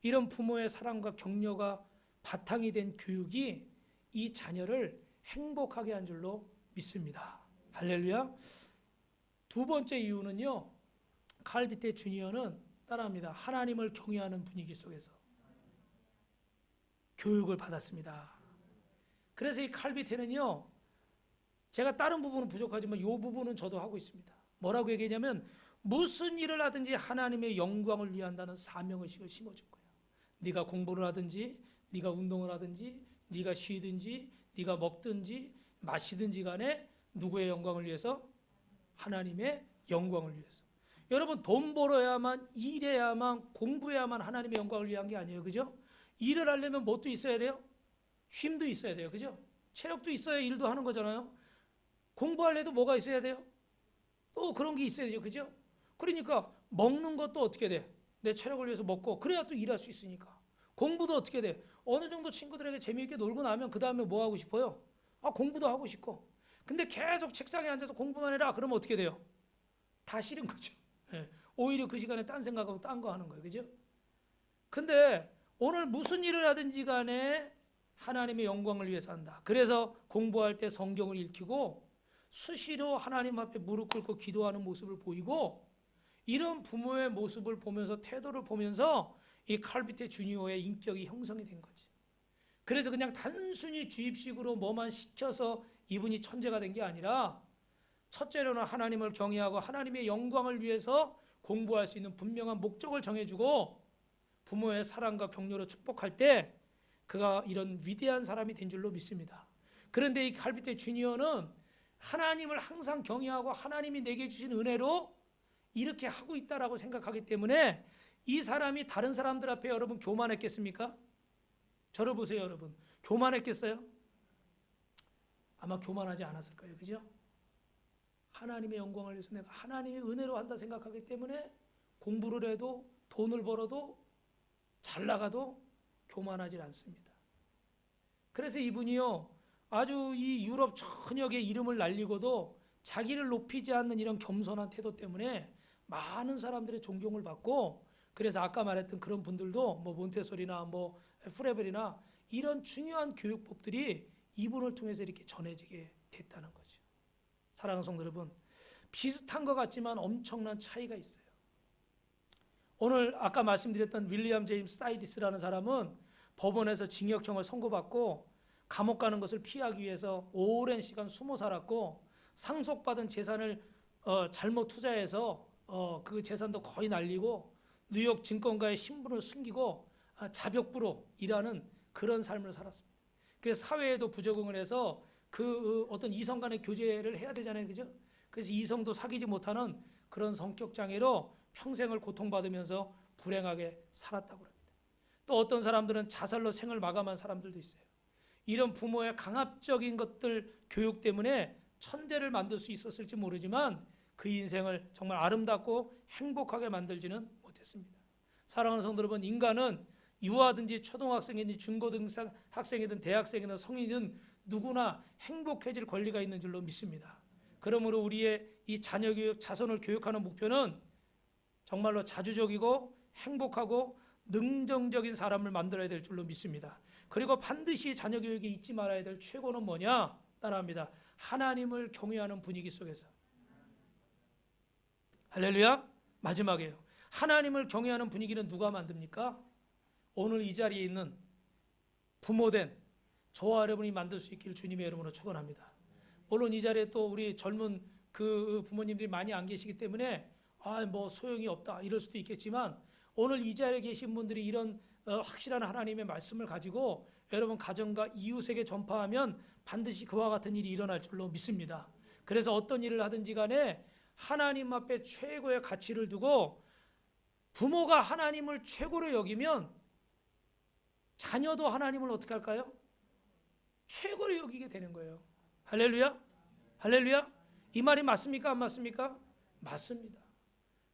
이런 부모의 사랑과 격려가 바탕이 된 교육이 이 자녀를 행복하게 한 줄로 믿습니다. 할렐루야. 두 번째 이유는요, 칼비테 주니어는 따라합니다. 하나님을 경외하는 분위기 속에서 교육을 받았습니다. 그래서 이 칼비테는요, 제가 다른 부분은 부족하지만 이 부분은 저도 하고 있습니다. 뭐라고 얘기하냐면 무슨 일을 하든지 하나님의 영광을 위한다는 사명의식을 심어준 거예요. 네가 공부를 하든지 네가 운동을 하든지 네가 쉬든지 네가 먹든지 마시든지 간에 누구의 영광을 위해서? 하나님의 영광을 위해서. 여러분, 돈 벌어야만, 일해야만, 공부해야만 하나님의 영광을 위한 게 아니에요. 그죠? 일을 하려면 뭣도 있어야 돼요? 쉼도 있어야 돼요. 그죠? 체력도 있어야 일도 하는 거잖아요. 공부하려도 뭐가 있어야 돼요? 또 그런 게 있어야죠. 그죠? 그러니까 먹는 것도 어떻게 돼? 내 체력을 위해서 먹고 그래야 또 일할 수 있으니까. 공부도 어떻게 돼? 어느 정도 친구들에게 재미있게 놀고 나면 그 다음에 뭐 하고 싶어요? 공부도 하고 싶고. 근데 계속 책상에 앉아서 공부만 해라. 그러면 어떻게 돼요? 다 싫은 거죠. 예. 오히려 그 시간에 딴 생각하고 딴 거 하는 거예요. 그죠? 근데 오늘 무슨 일을 하든지 간에 하나님의 영광을 위해서 한다. 그래서 공부할 때 성경을 읽히고 수시로 하나님 앞에 무릎 꿇고 기도하는 모습을 보이고, 이런 부모의 모습을 보면서, 태도를 보면서 이 칼비테 주니어의 인격이 형성이 된 거지. 그래서 그냥 단순히 주입식으로 뭐만 시켜서 이분이 천재가 된 게 아니라, 첫째로는 하나님을 경외하고 하나님의 영광을 위해서 공부할 수 있는 분명한 목적을 정해주고 부모의 사랑과 격려로 축복할 때 그가 이런 위대한 사람이 된 줄로 믿습니다. 그런데 이 칼비테 주니어는 하나님을 항상 경외하고 하나님이 내게 주신 은혜로 이렇게 하고 있다라고 생각하기 때문에 이 사람이 다른 사람들 앞에 여러분 교만했겠습니까? 저를 보세요, 여러분. 교만했겠어요? 아마 교만하지 않았을 거예요. 그죠? 하나님의 영광을 위해서 내가 하나님의 은혜로 한다 생각하기 때문에 공부를 해도 돈을 벌어도 잘 나가도 교만하지 않습니다. 그래서 이분이요, 아주 이 유럽 전역의 이름을 날리고도 자기를 높이지 않는 이런 겸손한 태도 때문에 많은 사람들의 존경을 받고, 그래서 아까 말했던 그런 분들도 뭐 몬테소리나 뭐 프레벨이나 이런 중요한 교육법들이 이분을 통해서 이렇게 전해지게 됐다는 거죠. 사랑하는 성도 여러분, 비슷한 것 같지만 엄청난 차이가 있어요. 오늘 아까 말씀드렸던 윌리엄 제임스 사이디스라는 사람은 법원에서 징역형을 선고받고 감옥 가는 것을 피하기 위해서 오랜 시간 숨어 살았고, 상속받은 재산을 잘못 투자해서 그 재산도 거의 날리고 뉴욕 증권가의 신분을 숨기고 자벽부로 일하는 그런 삶을 살았습니다. 그래서 사회에도 부적응을 해서 그 어떤 이성 간의 교제를 해야 되잖아요. 그죠? 그래서 이성도 사귀지 못하는 그런 성격 장애로 평생을 고통받으면서 불행하게 살았다고 합니다. 또 어떤 사람들은 자살로 생을 마감한 사람들도 있어요. 이런 부모의 강압적인 것들 교육 때문에 천재를 만들 수 있었을지 모르지만 그 인생을 정말 아름답고 행복하게 만들지는 못했습니다. 사랑하는 성도 여러분, 인간은 유아든지 초등학생이든 중고등학생이든 대학생이든 성인이든 누구나 행복해질 권리가 있는 줄로 믿습니다. 그러므로 우리의 이 자녀 교육, 자손을 교육하는 목표는 정말로 자주적이고 행복하고 능동적인 사람을 만들어야 될 줄로 믿습니다. 그리고 반드시 자녀 교육에 잊지 말아야 될 최고는 뭐냐? 따라합니다. 하나님을 경외하는 분위기 속에서. 할렐루야. 마지막이에요. 하나님을 경외하는 분위기는 누가 만듭니까? 오늘 이 자리에 있는 부모된 저와 여러분이 만들 수 있기를 주님의 이름으로 축원합니다. 물론 이 자리에 또 우리 젊은 그 부모님들이 많이 안 계시기 때문에 뭐 소용이 없다 이럴 수도 있겠지만 오늘 이 자리에 계신 분들이 이런 확실한 하나님의 말씀을 가지고 여러분 가정과 이웃에게 전파하면 반드시 그와 같은 일이 일어날 줄로 믿습니다. 그래서 어떤 일을 하든지 간에 하나님 앞에 최고의 가치를 두고 부모가 하나님을 최고로 여기면 자녀도 하나님을 어떻게 할까요? 최고로 여기게 되는 거예요. 할렐루야? 할렐루야? 이 말이 맞습니까? 안 맞습니까? 맞습니다.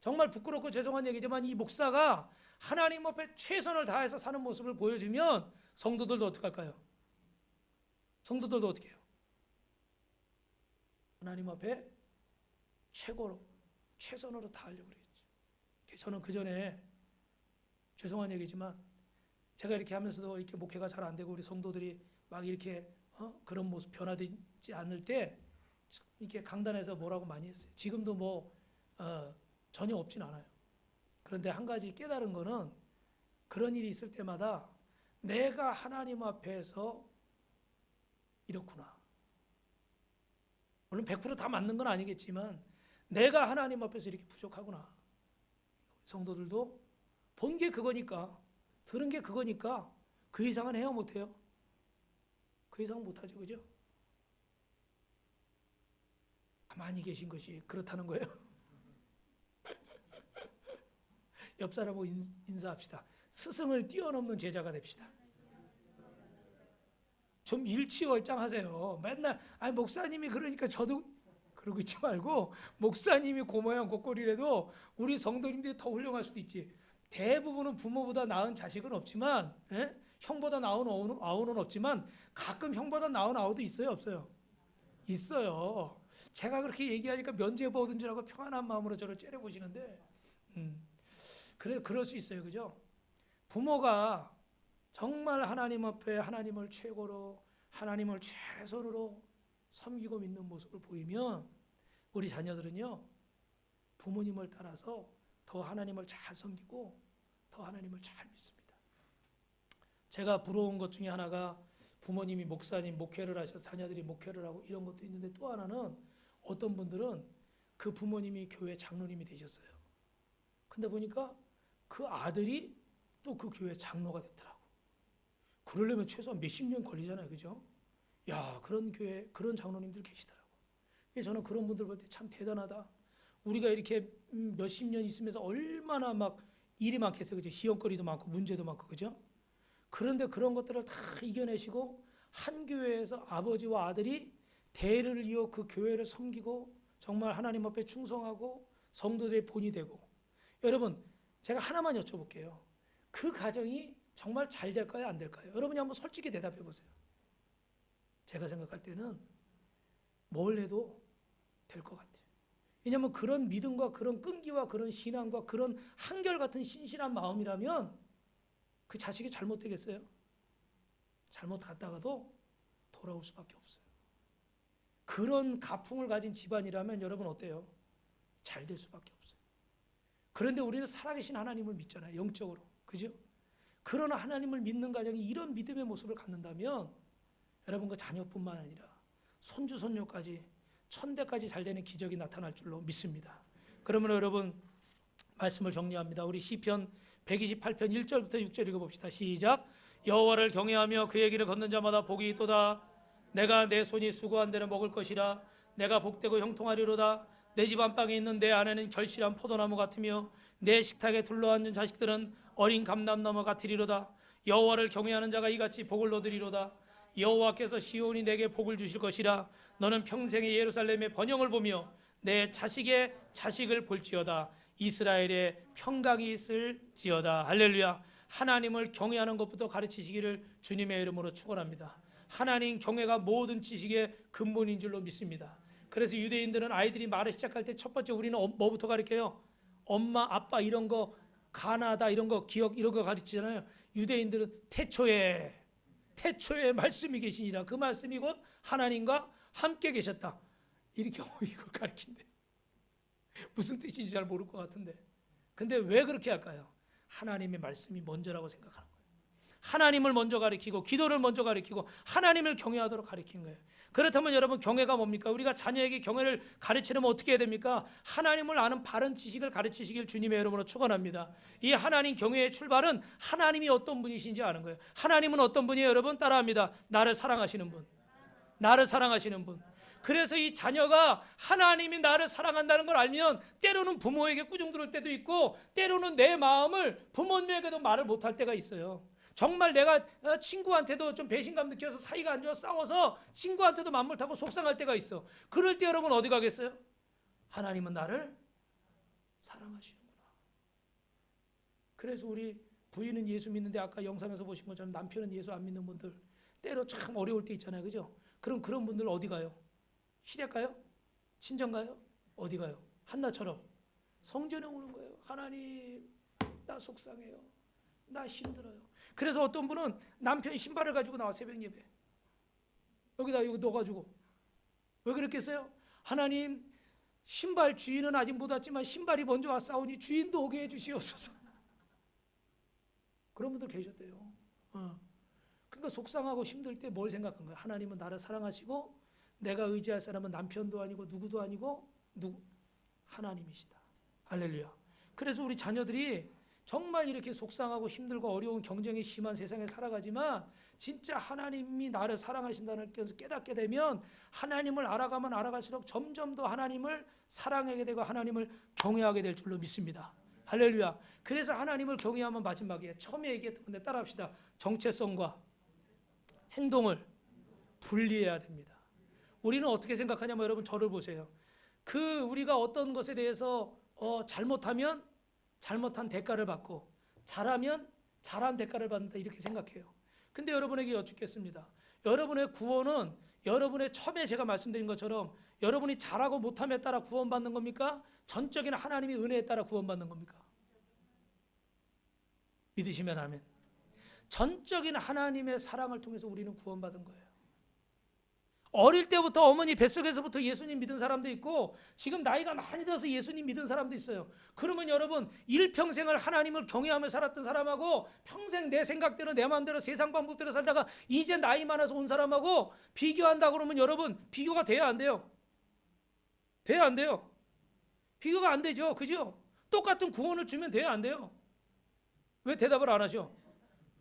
정말 부끄럽고 죄송한 얘기지만 이 목사가 하나님 앞에 최선을 다해서 사는 모습을 보여주면 성도들도 어떻게 할까요? 성도들도 어떻게 해요? 하나님 앞에 최고로 최선으로 다하려고 그랬죠. 저는 그 전에 죄송한 얘기지만 제가 이렇게 하면서도 이렇게 목회가 잘 안 되고 우리 성도들이 막 이렇게 그런 모습 변화되지 않을 때 이렇게 강단에서 뭐라고 많이 했어요. 지금도 뭐 전혀 없진 않아요. 그런데 한 가지 깨달은 거는 그런 일이 있을 때마다 내가 하나님 앞에서 이렇구나. 물론 100% 다 맞는 건 아니겠지만 내가 하나님 앞에서 이렇게 부족하구나. 성도들도 본 게 그거니까 들은 게 그거니까 그 이상은 해요 못해요? 그 이상은 못하죠. 그죠? 가만히 계신 것이 그렇다는 거예요. 옆 사람하고 인사합시다. 스승을 뛰어넘는 제자가 됩시다. 좀 일치월장하세요. 맨날 목사님이 그러니까 저도 그러고 있지 말고 목사님이 그 모양 그 꼴이라도 우리 성도님들이 더 훌륭할 수도 있지. 대부분은 부모보다 나은 자식은 없지만 형보다 나은 아우는 없지만 가끔 형보다 나은 아우도 있어요 없어요? 있어요. 제가 그렇게 얘기하니까 면죄부 얻은 줄 알고 평안한 마음으로 저를 째려보시는데 그럴 수 있어요. 그죠? 부모가 정말 하나님 앞에 하나님을 최고로 하나님을 최선으로 섬기고 믿는 모습을 보이면 우리 자녀들은요 부모님을 따라서 더 하나님을 잘 섬기고 더 하나님을 잘 믿습니다. 제가 부러운 것 중에 하나가 부모님이 목사님 목회를 하셔서 자녀들이 목회를 하고 이런 것도 있는데 또 하나는 어떤 분들은 그 부모님이 교회 장로님이 되셨어요. 근데 보니까 그 아들이 또 그 교회 장로가 됐더라고. 그러려면 최소한 몇십 년 걸리잖아요. 그죠? 야, 그런 교회, 그런 장로님들 계시더라고. 저는 그런 분들 볼 때 참 대단하다. 우리가 이렇게 몇십 년 있으면서 얼마나 막 일이 많겠어요. 그죠? 시험거리도 많고 문제도 많고. 그죠? 그런데 그런 것들을 다 이겨내시고 한 교회에서 아버지와 아들이 대를 이어 그 교회를 섬기고 정말 하나님 앞에 충성하고 성도들의 본이 되고. 여러분, 제가 하나만 여쭤볼게요. 그 가정이 정말 잘 될까요? 안 될까요? 여러분이 한번 솔직히 대답해 보세요. 제가 생각할 때는 뭘 해도 될 것 같아요. 왜냐하면 그런 믿음과 그런 끈기와 그런 신앙과 그런 한결같은 신실한 마음이라면 그 자식이 잘못되겠어요? 잘못 갔다가도 돌아올 수밖에 없어요. 그런 가풍을 가진 집안이라면 여러분 어때요? 잘 될 수밖에 없어요. 그런데 우리는 살아계신 하나님을 믿잖아요. 영적으로. 그죠? 그러나 하나님을 믿는 가정이 이런 믿음의 모습을 갖는다면 여러분과 자녀뿐만 아니라 손주 손녀까지 천대까지 잘 되는 기적이 나타날 줄로 믿습니다. 그러면 여러분 말씀을 정리합니다. 우리 시편 128편 1절부터 6절 읽어봅시다. 시작. 여호와를 경외하며 그의 길을 걷는 자마다 복이 있도다. 내가 내 손이 수고한 대로 먹을 것이라. 내가 복되고 형통하리로다. 내 집 안방에 있는 내 아내는 결실한 포도나무 같으며 내 식탁에 둘러앉은 자식들은 어린 감람나무 같으리로다. 여호와를 경외하는 자가 이같이 복을 얻으리로다. 여호와께서 시온이 내게 복을 주실 것이라. 너는 평생에 예루살렘의 번영을 보며 내 자식의 자식을 볼지어다. 이스라엘의 평강이 있을지어다. 할렐루야. 하나님을 경외하는 것부터 가르치시기를 주님의 이름으로 축원합니다. 하나님 경외가 모든 지식의 근본인 줄로 믿습니다. 그래서 유대인들은 아이들이 말을 시작할 때 첫 번째 우리는 뭐부터 가르쳐요? 엄마, 아빠 이런 거 가나다 이런 거 기억 이런 거 가르치잖아요. 유대인들은 태초에 말씀이 계시니라. 그 말씀이 곧 하나님과 함께 계셨다. 이렇게 이걸 가르친대. 무슨 뜻인지 잘 모를 것 같은데. 근데 왜 그렇게 할까요? 하나님의 말씀이 먼저라고 생각하는 거예요. 하나님을 먼저 가리키고 기도를 먼저 가리키고 하나님을 경외하도록 가리키는 거예요. 그렇다면 여러분, 경외가 뭡니까? 우리가 자녀에게 경외를 가르치려면 어떻게 해야 됩니까? 하나님을 아는 바른 지식을 가르치시길 주님의 이름으로 축원합니다. 이 하나님 경외의 출발은 하나님이 어떤 분이신지 아는 거예요. 하나님은 어떤 분이에요? 여러분 따라합니다. 나를 사랑하시는 분. 나를 사랑하시는 분. 그래서 이 자녀가 하나님이 나를 사랑한다는 걸 알면 때로는 부모에게 꾸중 들을 때도 있고, 때로는 내 마음을 부모님에게도 말을 못할 때가 있어요. 정말 내가 친구한테도 좀 배신감 느껴서 사이가 안 좋아 싸워서 친구한테도 맞물 타고 속상할 때가 있어. 그럴 때 여러분 어디 가겠어요? 하나님은 나를 사랑하시는구나. 그래서 우리 부인은 예수 믿는데 아까 영상에서 보신 것처럼 남편은 예수 안 믿는 분들 때로 참 어려울 때 있잖아요. 그죠? 그럼 그런 분들 어디 가요? 시댁 가요? 친정 가요? 어디 가요? 한나처럼 성전에 오는 거예요. 하나님, 나 속상해요. 나 힘들어요. 그래서 어떤 분은 남편 신발을 가지고 나와 새벽 예배. 여기다 여기 넣어가지고. 왜 그랬겠어요? 하나님, 신발 주인은 아직 못 왔지만 신발이 먼저 왔사오니 주인도 오게 해주시옵소서. 그런 분들 계셨대요. 그러니까 속상하고 힘들 때 뭘 생각한 거야? 하나님은 나를 사랑하시고 내가 의지할 사람은 남편도 아니고 누구도 아니고 하나님이시다. 할렐루야. 그래서 우리 자녀들이 정말 이렇게 속상하고 힘들고 어려운 경쟁이 심한 세상에 살아가지만 진짜 하나님이 나를 사랑하신다는 것을 깨닫게 되면 하나님을 알아가면 알아갈수록 점점 더 하나님을 사랑하게 되고 하나님을 경외하게 될 줄로 믿습니다. 할렐루야. 그래서 하나님을 경외하면 마지막에 처음에 얘기했던 건데 따라합시다. 정체성과 행동을 분리해야 됩니다. 우리는 어떻게 생각하냐면 여러분 저를 보세요. 우리가 어떤 것에 대해서 잘못하면 잘못한 대가를 받고 잘하면 잘한 대가를 받는다 이렇게 생각해요. 근데 여러분에게 여쭙겠습니다. 여러분의 구원은 여러분의 처음에 제가 말씀드린 것처럼 여러분이 잘하고 못함에 따라 구원받는 겁니까? 전적인 하나님의 은혜에 따라 구원받는 겁니까? 믿으시면 아멘. 전적인 하나님의 사랑을 통해서 우리는 구원받은 거예요. 어릴 때부터 어머니 뱃속에서부터 예수님 믿은 사람도 있고 지금 나이가 많이 들어서 예수님 믿은 사람도 있어요. 그러면 여러분 일평생을 하나님을 경외하며 살았던 사람하고 평생 내 생각대로 내 마음대로 세상 방법대로 살다가 이제 나이 많아서 온 사람하고 비교한다 그러면 여러분 비교가 돼야 안 돼요? 돼야 안 돼요? 비교가 안 되죠. 그죠? 똑같은 구원을 주면 돼야 안 돼요? 왜 대답을 안 하셔?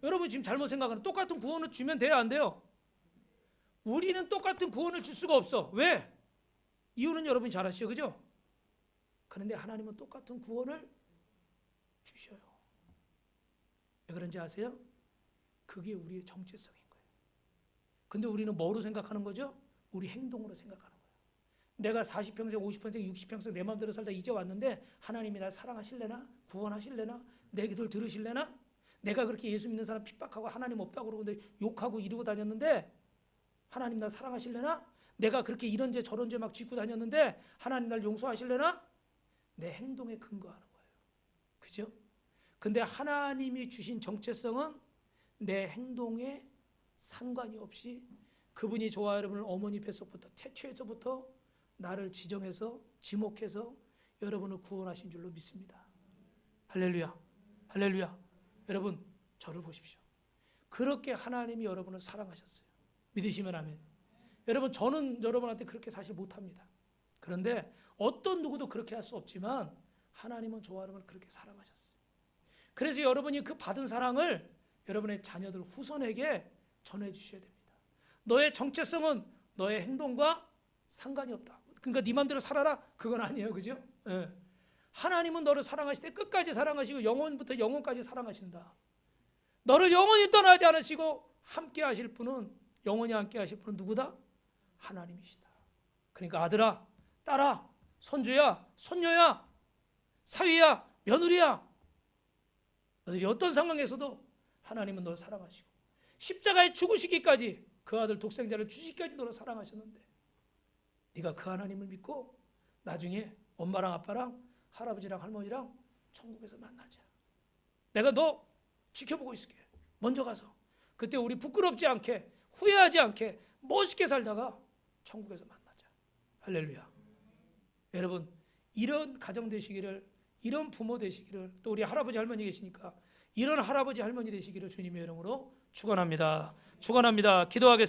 여러분 지금 잘못 생각하는 똑같은 구원을 주면 돼야 안 돼요? 우리는 똑같은 구원을 줄 수가 없어. 왜? 이유는 여러분이 잘 아시죠? 그죠? 그런데 하나님은 똑같은 구원을 주셔요. 왜 그런지 아세요? 그게 우리의 정체성인 거예요. 근데 우리는 뭐로 생각하는 거죠? 우리 행동으로 생각하는 거예요. 내가 40평생, 50평생, 60평생 내 마음대로 살다 이제 왔는데 하나님이 날 사랑하실래나? 구원하실래나? 내 기도를 들으실래나? 내가 그렇게 예수 믿는 사람 핍박하고 하나님 없다고 그러고 욕하고 이러고 다녔는데 하나님 날 사랑하실래나? 내가 그렇게 이런 죄 저런 죄 막 짓고 다녔는데 하나님 날 용서하실래나? 내 행동에 근거하는 거예요. 그죠? 근데 하나님이 주신 정체성은 내 행동에 상관이 없이 그분이 저와 여러분을 어머니 뱃속부터 태초에서부터 나를 지정해서 지목해서 여러분을 구원하신 줄로 믿습니다. 할렐루야. 할렐루야. 여러분 저를 보십시오. 그렇게 하나님이 여러분을 사랑하셨어요. 믿으시면 아멘. 여러분 저는 여러분한테 그렇게 사실 못합니다. 그런데 어떤 누구도 그렇게 할 수 없지만 하나님은 저와 여러분을 그렇게 사랑하셨어요. 그래서 여러분이 그 받은 사랑을 여러분의 자녀들 후손에게 전해주셔야 됩니다. 너의 정체성은 너의 행동과 상관이 없다. 그러니까 네 맘대로 살아라 그건 아니에요. 그죠? 네. 하나님은 너를 사랑하실 때 끝까지 사랑하시고 영원부터 영원까지 사랑하신다. 너를 영원히 떠나지 않으시고 함께 하실 분은 영원히 함께 하실 분은 누구다? 하나님이시다. 그러니까 아들아, 딸아, 손주야, 손녀야, 사위야, 며느리야 너희들이 어떤 상황에서도 하나님은 너를 사랑하시고 십자가에 죽으시기까지 그 아들 독생자를 주시기까지 너를 사랑하셨는데 네가 그 하나님을 믿고 나중에 엄마랑 아빠랑 할아버지랑 할머니랑 천국에서 만나자. 내가 너 지켜보고 있을게. 먼저 가서 그때 우리 부끄럽지 않게 후회하지 않게 멋있게 살다가 천국에서 만나자. 할렐루야. 여러분 이런 가정 되시기를, 이런 부모 되시기를, 또 우리 할아버지 할머니 계시니까 이런 할아버지 할머니 되시기를 주님의 이름으로 축원합니다. 축원합니다. 기도하겠습니다.